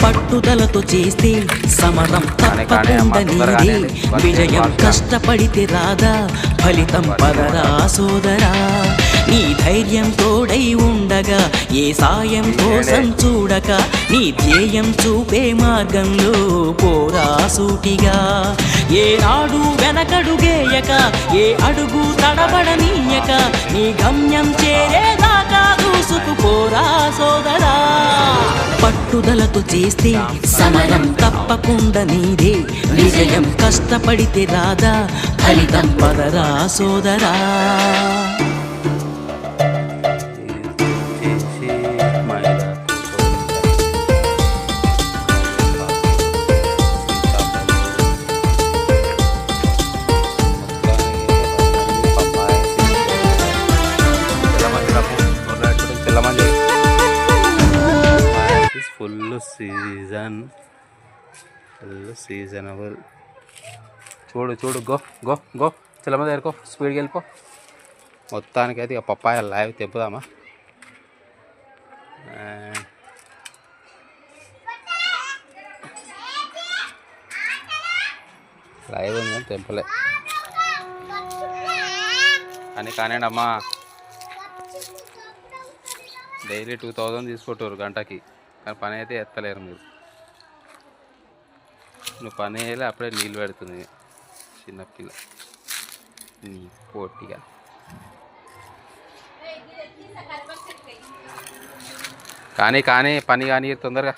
పట్టుదలతో చేస్తే సమరం తప్పకుండా నీదే, విజయం కష్టపడితే రాదా ఫలితం పదరా సోదరా. నీ ధైర్యం తోడై ఉండగా ఏ సాయం కోసం చూడక, నీ ధ్యేయం చూపే మార్గంలో పోరా సూటిగా. ఏ నాడు వెనకడుగేయక, ఏ అడుగు తడబడనీయక, నీ గమ్యం చేరేదాకా దూసుకుపోరా సోదరా. పట్టుదలతో చేస్తే సమరం తప్పకుండా నీదే, విజయం కష్టపడితే రాదా ఫలితం పదరా సోదరా. Full seasonable. చూడు చూడు, గో గో గో చిల్లమ్మ దగ్గరకో, స్పీడ్కి వెళ్ళిపో. మొత్తానికి అయితే ఇక పప్పాయ లైవ్ తెప్పుదామా. లైవ్ ఉంది కానీ తెంపలే అని. కానివ్వండి అమ్మా, డైలీ 2000 తీసుకుంటారు గంటకి, కానీ పని అయితే ఎత్తలేరు మీరు. నువ్వు పని వేయాలి, అప్పుడే నీళ్ళు పెడుతుంది చిన్నపిల్ల నీ పోటీగా. కానీ కానీ పని కానీ తొందరగా,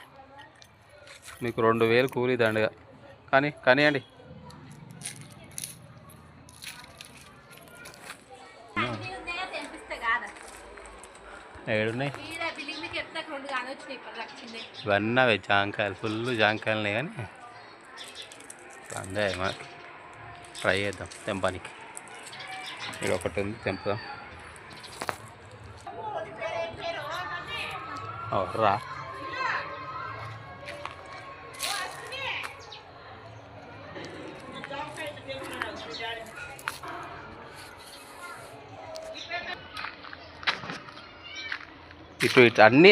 మీకు 2000 కూలీ దండగా. కానీ కానివ్వండి. ఏడున్నాయి ఇవన్నీ జాంకాయలు, ఫుల్ జాంకాయలున్నాయి. కానీ అందే మనకి ట్రై చేద్దాం తెంపానికి. ఇది ఒకటి ఉంది, తెంపుదాం. రా ఇటు ఇటు అన్నీ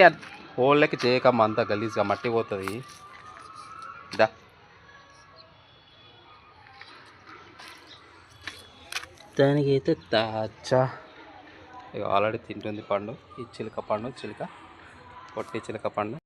హోళ్ళకి చేయకమ్మ, అంతా గలీజ్గా మట్టి పోతుంది. దా దానికైతే తాచా ఇక ఆల్రెడీ తింటుంది పండు. ఈ చిలుక పండు, చిలుక పొట్టి చిలుక పండు.